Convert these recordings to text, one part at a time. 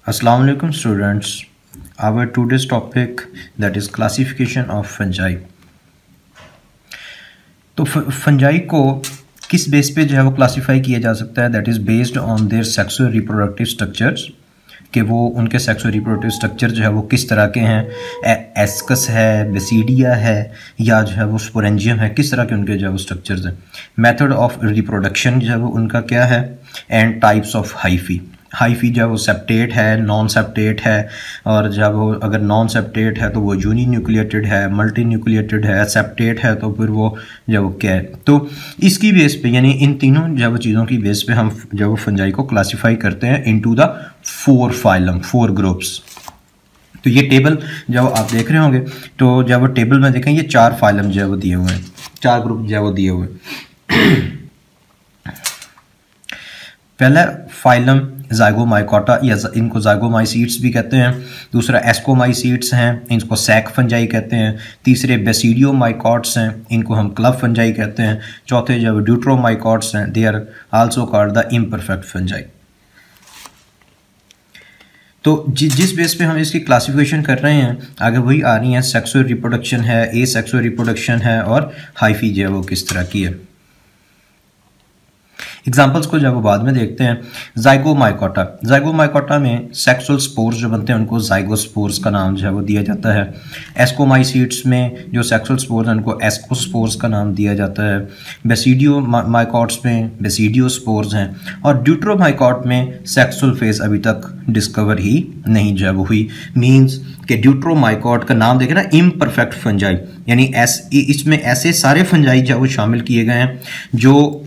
Assalamu alaikum students. Our today's topic that is classification of fungi. तो fungi को किस base पे जो है वो क्लासीफाई किया जा सकता है, that is based on their sexual reproductive structures, कि वो उनके सेक्सुअल रिप्रोडक्टिव स्ट्रक्चर जो है वो किस तरह के हैं, एस्कस है, बेसिडिया है या जो है वो स्पोरेंजियम है, किस तरह के उनके जो है वो स्ट्रक्चर्स हैं। मेथड ऑफ रिप्रोडक्शन जो है वो उनका क्या है, and types of hyphae. Hyphae जो है वो सेप्टेट है, नॉन सेप्टेट है, और जब वो अगर नॉन सेप्टेट है तो वो यूनी न्यूक्लिएटेड है, मल्टी न्यूक्लिएटेड है, सेप्टेट है तो फिर वो जब वो क्या है। तो इसकी बेस पे यानी इन तीनों जब वो चीज़ों की बेस पे हम जब वो फंजाई को क्लासीफाई करते हैं इनटू द 4 फाइलम, 4 ग्रुप्स। तो ये टेबल जब आप देख रहे होंगे तो जब वो टेबल में देखें ये 4 फाइलम जो है वो दिए हुए हैं, 4 ग्रुप जो है वो दिए हुए हैं। पहला फाइलम ज़ाइगोमाइकोटा या इनको ज़ाइगोमाइसीड्स भी कहते हैं। दूसरा एस्कोमाइसीड्स हैं, इनको सैक फंजाई कहते हैं। तीसरे बेसिडियोमाइकोट्स हैं, इनको हम क्लब फंजाई कहते हैं। चौथे जो ड्यूट्रोमाइकोट्स हैं, they are also called the imperfect fungi. तो जिस बेस पे हम इसकी क्लासिफिकेशन कर रहे हैं आगे वही आ रही हैं, सेक्सुअल रिप्रोडक्शन है, ए सेक्सुअल रिप्रोडक्शन है और हाइफी जो है वो किस तरह की है। एग्जाम्पल्स को जब वो बाद में देखते हैं। ज़ाइगोमाइकोटा, ज़ाइगोमाइकोटा में सेक्सुअल स्पोर्स जो बनते हैं उनको ज़ाइगोस्पोर्स का नाम जो है वो दिया जाता है। एस्कोमाइसीड्स में जो सेक्सुअल स्पोर्स हैं उनको एस्कोस्पोर्स का नाम दिया जाता है। बेसिडियोमाइकोट्स में बेसिडियोस्पोर्स हैं, और ड्यूट्रोमाइकोट में सेक्सुअल फेज अभी तक डिस्कवर ही नहीं जो है वो हुई। मीन्स कि ड्यूट्रोमाइकोट का नाम देखें ना, इम्परफेक्ट फंजाई, यानी इसमें ऐसे सारे फंजाई जो वो शामिल किए गए हैं जो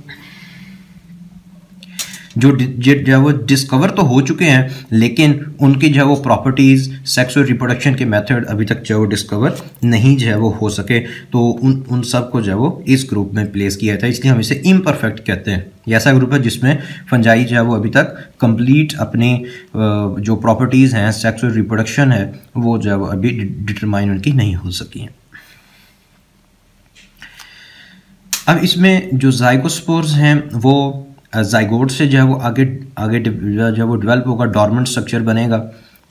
वो डिस्कवर तो हो चुके हैं लेकिन उनकी जो है वो प्रॉपर्टीज़, सेक्सुअल रिप्रोडक्शन के मेथड अभी तक जो है वो डिस्कवर नहीं जो है वो हो सके। तो उन सब को जो है वो इस ग्रुप में प्लेस किया था, इसलिए हम इसे इम्परफेक्ट कहते हैं। ये ऐसा ग्रुप है जिसमें फंजाई जो है वो अभी तक कंप्लीट अपने जो प्रॉपर्टीज़ हैं, सेक्सुअल रिप्रोडक्शन है, वो जो है वो अभी डिटरमाइन उनकी नहीं हो सकी हैं। अब इसमें जो ज़ाइगोस्पोर्स हैं वो ज़ाइगोट से जो है वो आगे जो है वो डेवलप होगा, डॉर्मेंट स्ट्रक्चर बनेगा,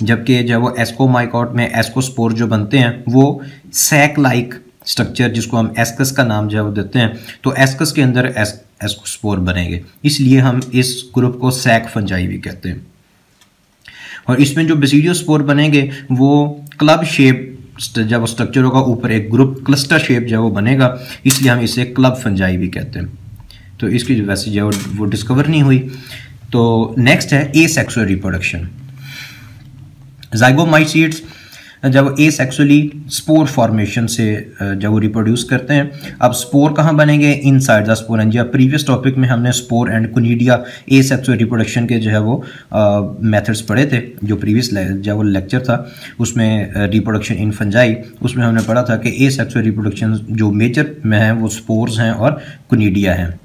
जबकि जो है वो एस्कोमाइकोट में एस्कोस्पोर जो बनते हैं वो सैक लाइक स्ट्रक्चर, जिसको हम एस्कस का नाम जो है वो देते हैं, तो एस्कस के अंदर एस्कोस्पोर बनेंगे, इसलिए हम इस ग्रुप को सैक फंजाई भी कहते हैं। और इसमें जो बेसिडियोस्पोर बनेंगे वो क्लब शेप जब स्ट्रक्चर होगा, ऊपर एक ग्रुप क्लस्टर शेप जो है वो बनेगा, इसलिए हम इसे क्लब फंजाई भी कहते हैं। तो इसकी वैसे जो वो डिस्कवर नहीं हुई। तो नेक्स्ट है ए सेक्सुअल रिप्रोडक्शन। ज़ाइगोमाइसीड्स जब ए सेक्सुअली स्पोर फॉर्मेशन से जब वो रिप्रोड्यूस करते हैं। अब स्पोर कहाँ बनेंगे, inside the sporangia. Previous topic में हमने spore and कुनीडिया A sexual reproduction के जो है वो मेथड्स पढ़े थे। जो प्रीवियस जब वो लेक्चर था उसमें रिप्रोडक्शन इन फंजाई, उसमें हमने पढ़ा था कि ए सेक्सुअल रिप्रोडक्शन जो मेजर में है वो स्पोर्स हैं और कुनीडिया हैं।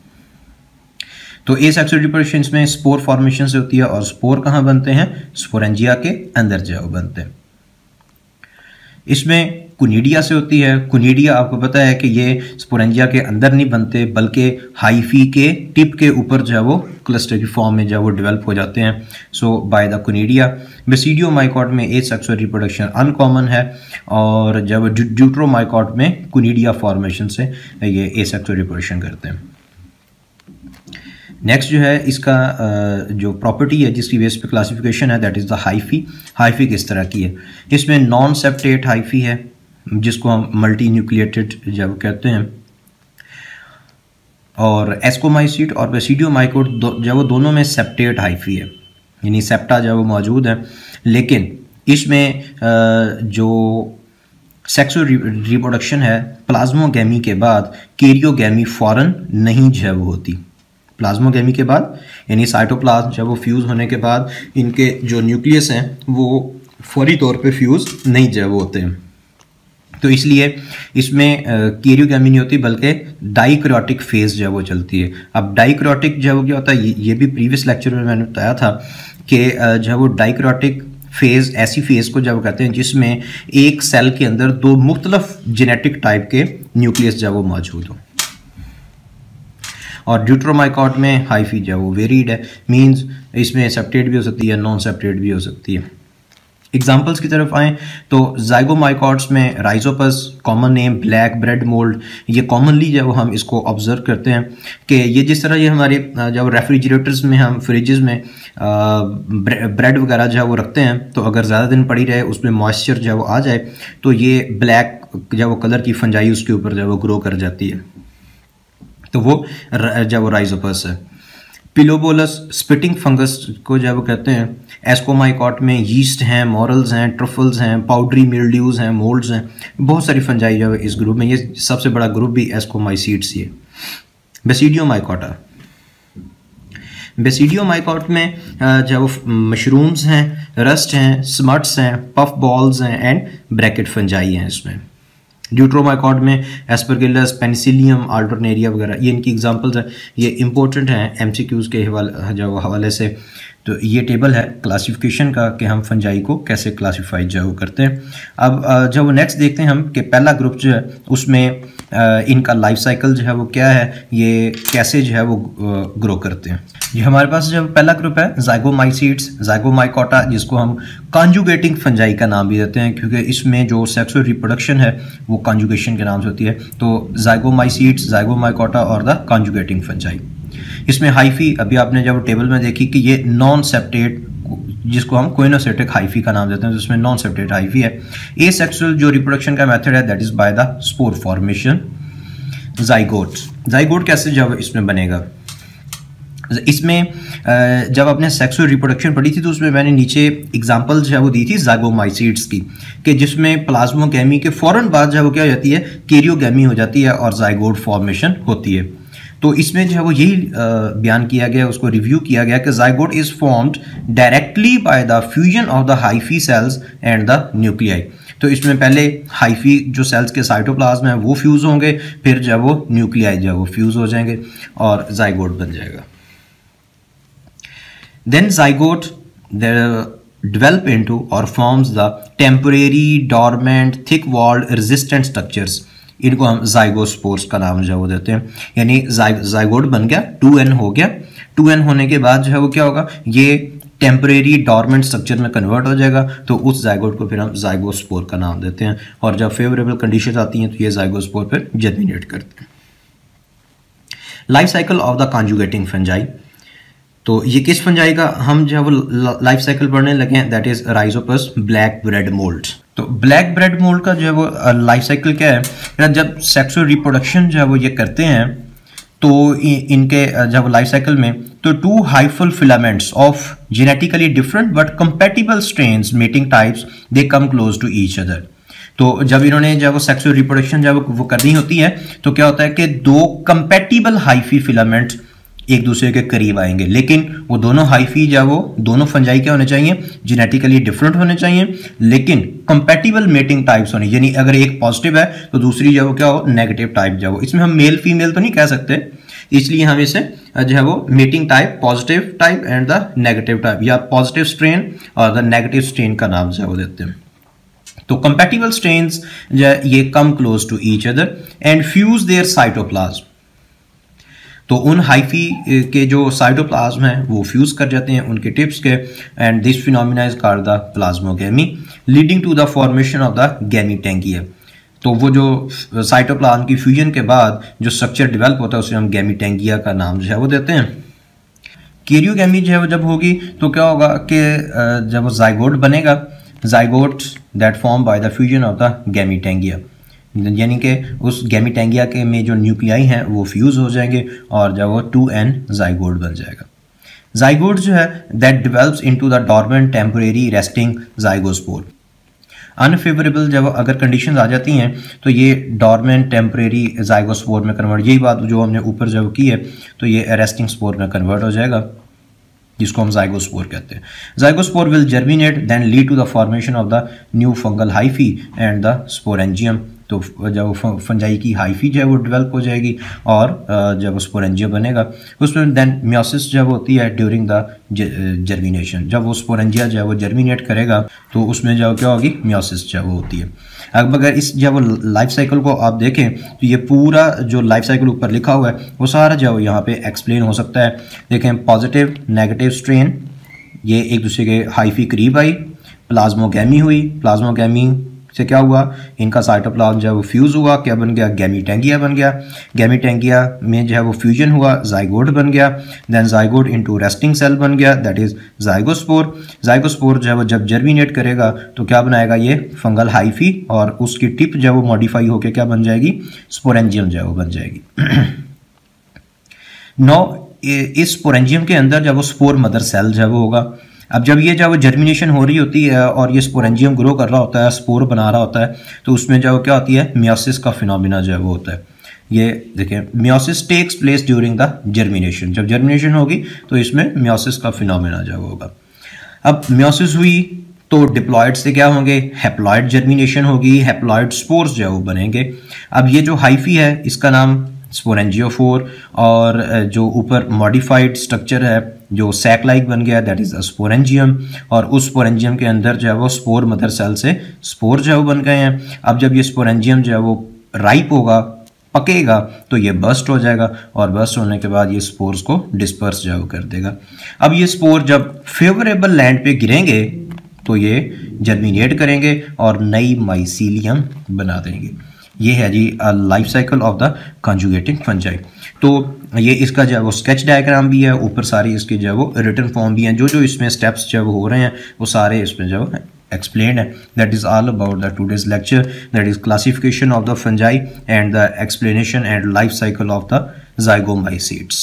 तो ए सेक्सुअल रिप्रोडक्शन में स्पोर फॉर्मेशन से होती है, और स्पोर कहाँ बनते हैं, स्पोरेंजिया के अंदर जो है बनते हैं। इसमें कुनीडिया से होती है। कुनीडिया आपको पता है कि ये स्पोरेंजिया के अंदर नहीं बनते बल्कि हाइफी के टिप के ऊपर जो है वो क्लस्टर की फॉर्म में जो है वो डेवलप हो जाते हैं। सो बाय द कुनीडिया। बेसिडियोमाइकोट में ए सेक्सुअल रिप्रोडक्शन अनकॉमन है, और जब ड्यूट्रोमाइकोट में कुनीडिया फॉर्मेशन से ये ए सेक्सुअल रिप्रोडक्शन करते हैं। नेक्स्ट जो है इसका जो प्रॉपर्टी है जिसकी बेस पे क्लासिफिकेशन है, that is the hyphae. Hyphae किस तरह की है, इसमें नॉन सेप्टेट हाइफी है जिसको हम मल्टी न्यूक्लिएटेड जब कहते हैं, और एस्कोमाइसीड और बेसिडियोमाइकोट जब वो दोनों में सेप्टेट हाइफी है, यानी सेप्टा जब वो मौजूद है, लेकिन इसमें जो सेक्सुअल रिप्रोडक्शन है प्लाज्मोगैमी के बाद कैरियोगैमी फौरन नहीं जो है वो होती। प्लाज्मोगैमी के बाद यानी साइटोप्लाज्म जब वो फ्यूज़ होने के बाद इनके जो न्यूक्लियस हैं वो फौरी तौर पे फ्यूज़ नहीं जब होते हैं। तो इसलिए इसमें कैरियोगैमी नहीं होती बल्कि डाइक्रोटिक फेज जो है वो चलती है। अब डाइक्रोटिक जो है वो क्या होता है, ये भी प्रीवियस लेक्चर में मैंने बताया था कि जो है वो डाइक्रोटिक फेज ऐसी फेज को जब कहते हैं जिसमें एक सेल के अंदर 2 मुख्तलिफ जेनेटिक टाइप के न्यूक्लियस जो है वो मौजूद हो। और ड्यूट्रोमाइकॉट में हाइफी जो है वो वेरीड है, मींस इसमें सेप्टेट भी हो सकती है, नॉन सेप्टेट भी हो सकती है। एग्जाम्पल्स की तरफ आएँ तो जाइगोमाइकॉट्स में Rhizopus, common name black bread mould, ये कॉमनली जब हम इसको ऑब्जर्व करते हैं कि ये जिस तरह ये हमारे जब रेफ्रिजरेटर्स में हम फ्रिजेस में ब्रेड वगैरह जो है वो रखते हैं, तो अगर ज़्यादा दिन पड़ी रहे उसमें मॉइस्चर जो है वो आ जाए तो ये ब्लैक जब वो कलर की फंजाई उसके ऊपर जब वो ग्रो कर जाती है, तो वो जब वो राइजोपस है। पिलोबोलस स्पिटिंग फंगस को जब वो कहते हैं। एस्कोमाइकॉट में यीस्ट हैं, मॉरल्स हैं, ट्रफल्स हैं, पाउडरी मिल्ड्यूज हैं, मोल्ड्स हैं, बहुत सारी फंजाई जो है इस ग्रुप में। ये सबसे बड़ा ग्रुप भी एस्कोमाइसीड्स ही है। बेसिडियोमाइकोटा, बेसिडियोमाइकॉट में जब मशरूम्स हैं, रस्ट हैं, स्मट्स हैं, पफ बॉल्स हैं एंड ब्रैकेट फंजाई हैं इसमें। ड्यूट्रोमाइकॉट में एस्परगिलस, पेनिसिलियम, अल्टरनेरिया वगैरह, ये इनकी एग्जांपल्स हैं। ये इंपॉर्टेंट हैं एमसीक्यूज़ के हवाले से। तो ये टेबल है क्लासिफिकेशन का कि हम फंजाई को कैसे क्लासीफाई जो करते हैं। अब जब नेक्स्ट देखते हैं हम कि पहला ग्रुप जो है उसमें इनका लाइफ साइकिल जो है वो क्या है, ये कैसे जो है वो ग्रो करते हैं। ये हमारे पास जब पहला ग्रुप है जाइगोमाइसीड्स, जाइगोमाइकोटा, जिसको हम कॉन्जुगेटिंग फंजाई का नाम भी देते हैं क्योंकि इसमें जो सेक्सुअल रिप्रोडक्शन है वो कॉन्जुगेशन के नाम से होती है। तो जाइगोमाइसीड्स, जाइगोमाइकोटा और द कॉन्जुगेटिंग फंजाई। इसमें हाइफी अभी आपने जब टेबल में देखी कि ये नॉन सेप्टेट, जिसको हम कोइनोसेटिक हाइफी का नाम देते हैं, जिसमें नॉन सेप्टेट हाइफी है। ए सेक्सुअल जो रिप्रोडक्शन का मेथड है that is by the spore formation. Zygote, zygote कैसे जब इसमें बनेगा, इसमें जब आपने सेक्सुअल रिप्रोडक्शन पढ़ी थी तो उसमें मैंने नीचे एग्जांपल जो है वो दी थी जाइगोमाइसीड्स की, कि जिसमें प्लाज्मोगैमी के फौरन बाद जो है वो क्या हो जाती है, कैरियोगैमी हो जाती है और जाइगोट फॉर्मेशन होती है। तो इसमें जो है वो यही बयान किया गया, उसको रिव्यू किया गया कि zygote is formed directly by the fusion of the hyphae cells and the nuclei. तो इसमें पहले हाइफी जो सेल्स के साइटोप्लाज्म है वो फ्यूज होंगे, फिर जब वो न्यूक्लियाई जो है वो फ्यूज हो जाएंगे और जाइगोट बन जाएगा। Then zygote develop into or forms the temporary dormant thick-walled resistant structures. इनको हम जाइगोस्पोर्स का नाम जो है वो देते हैं। यानी जाइगोट बन गया, 2n हो गया, 2n होने के बाद जो है वो क्या होगा, ये टेम्परेरी डॉर्मेंट स्ट्रक्चर में कन्वर्ट हो जाएगा। तो उस जाइगोट को फिर हम जाइगोस्पोर का नाम देते हैं और जब फेवरेबल कंडीशन आती हैं तो ये जाइगोस्पोर फिर जर्मिनेट करते हैं। Life cycle of the conjugating fungi, तो ये किस फंजाई का हम जो है वो लाइफ साइकिल पढ़ने लगे हैं, that is Rhizopus black bread mould. तो ब्लैक ब्रेड मोल्ड का जो है वो लाइफ साइकिल क्या है, जब सेक्सुअल रिप्रोडक्शन जो है वो ये करते हैं तो इनके जब लाइफ साइकिल में तो 2 hyphal filaments of genetically different but compatible strains mating types they come close to each other. तो जब इन्होंने जब वो सेक्सुअल रिप्रोडक्शन जब वो करनी होती है तो क्या होता है कि 2 कंपैटिबल हाइफी फिलामेंट एक दूसरे के करीब आएंगे, लेकिन वो दोनों हाइफी या वो दोनों फंजाई क्या होने चाहिए, जेनेटिकली डिफरेंट होने चाहिए, लेकिन कंपैटिबल मेटिंग टाइप्स होने, यानी अगर एक पॉजिटिव है तो दूसरी जो वो क्या हो, नेगेटिव टाइप जो हो। इसमें हम मेल फीमेल तो नहीं कह सकते, इसलिए हम इसे जो है वो mating type, positive type and the negative type या पॉजिटिव स्ट्रेन और द नेगेटिव स्ट्रेन का नाम जो है वो देते हैं। तो कंपैटिबल स्ट्रेन्स जो है ये come close to each other and fuse their cytoplasm. तो उन हाइफी के जो साइटोप्लाज्म हैं वो फ्यूज कर जाते हैं उनके टिप्स के, and this phenomena is called the plasmogamy leading to the formation of the gametangia. तो वो जो साइटोप्लाज्म की फ्यूजन के बाद जो स्ट्रक्चर डेवलप होता है उसे हम गैमीटेंगिया का नाम जो है वो देते हैं। कैरियोगैमी जो है वो जब होगी तो क्या होगा कि जब वो जाइगोट बनेगा, zygote that form by the fusion of the gametangia, यानी कि उस गैमीटेंगिया के में जो न्यूक्लियाई हैं वो फ्यूज हो जाएंगे और जब वो 2n जाइगोट बन जाएगा। जाइगोट जो है that develops into the dormant temporary resting zygospore. Unfavourable जब अगर कंडीशंस आ जाती हैं तो ये डॉर्मेंट टेम्परेरी जाइगोस्पोर में कन्वर्ट, यही बात जो हमने ऊपर जब की है, तो ये रेस्टिंग स्पोर में कन्वर्ट हो जाएगा जिसको हम जाइगोस्पोर कहते हैं। Zygospore will germinate then lead to the formation of the new fungal hyphae and the sporangium तो जब फंजाई की हाइफी जो है वो डेवलप हो जाएगी और जब स्पोरेंजियम बनेगा उसमें देन मियोसिस जब होती है ड्यूरिंग द जर्मिनेशन। जब वो स्पोरेंजिया जो है वो जर्मिनेट करेगा तो उसमें जो क्या होगी मियोसिस जो वो होती है। अब अगर इस जब वो लाइफ साइकिल को आप देखें तो ये पूरा जो लाइफ साइकिल ऊपर लिखा हुआ है वो सारा जो यहाँ पे एक्सप्लेन हो सकता है। देखें पॉजिटिव नेगेटिव स्ट्रेन, ये एक दूसरे के हाइफी करीब आई, प्लाज्मोगैमी हुई, प्लाज्मोगैमी से क्या हुआ, इनका साइटोप्लाज्म जो है वो फ्यूज़ हुआ, क्या बन गया, गैमीटेंगिया बन गया। गैमीटेंगिया में जो है वो फ्यूजन हुआ, जाइगोट बन गया, then zygote into resting cell बन गया, दैट इज जाइगोस्पोर। जाइगोस्पोर जो है वो जब जर्मिनेट करेगा तो क्या बनाएगा, ये फंगल हाइफी, और उसकी टिप जो है वो मॉडिफाई होकर क्या बन जाएगी, स्पोरेंजियम जो है वो बन जाएगी। नौ इस स्पोरेंजियम के अंदर जब वो स्पोर मदर सेल जो है वो होगा। अब जब ये जब जर्मिनेशन हो रही होती है और ये स्पोरेंजियम ग्रो कर रहा होता है, स्पोर बना रहा होता है, तो उसमें जो क्या होती है, मियोसिस का फिनोमिना जो है वो होता है। ये देखें meiosis takes place during the germination, जब जर्मिनेशन होगी तो इसमें मियोसिस का फिनोमिना जो होगा। अब मियोसिस हुई तो डिप्लॉइड से क्या होंगे, हैप्लॉइड जर्मिनेशन होगी, हैप्लॉइड स्पोर्स जो है वो बनेंगे। अब ये जो हाइफी है इसका नाम स्पोरेंजियोफोर, और जो ऊपर मॉडिफाइड स्ट्रक्चर है जो सैक लाइक बन गया दैट इज अ स्पोरेंजियम, और उस स्पोरेंजियम के अंदर जो है वो स्पोर मदर सेल से स्पोर जो है वो बन गए हैं। अब जब ये स्पोरेंजियम जो है वो राइप होगा, पकेगा, तो ये बर्स्ट हो जाएगा, और बर्स्ट होने के बाद ये स्पोर्स को डिस्पर्स जो है वो कर देगा। अब ये स्पोर जब फेवरेबल लैंड पे गिरेंगे तो ये जर्मिनेट करेंगे और नई माइसीलियम बना देंगे। ये है जी life cycle of the conjugating fungi. तो ये इसका जो है वो स्केच डायग्राम भी है, ऊपर सारी इसकी जो है वो रिटन फॉर्म भी हैं, जो जो इसमें स्टेप्स जो है वो हो रहे हैं वो सारे इसमें जो है explained है। That is all about the today's lecture, that is classification of the fungi and the explanation and life cycle of the zygomycetes.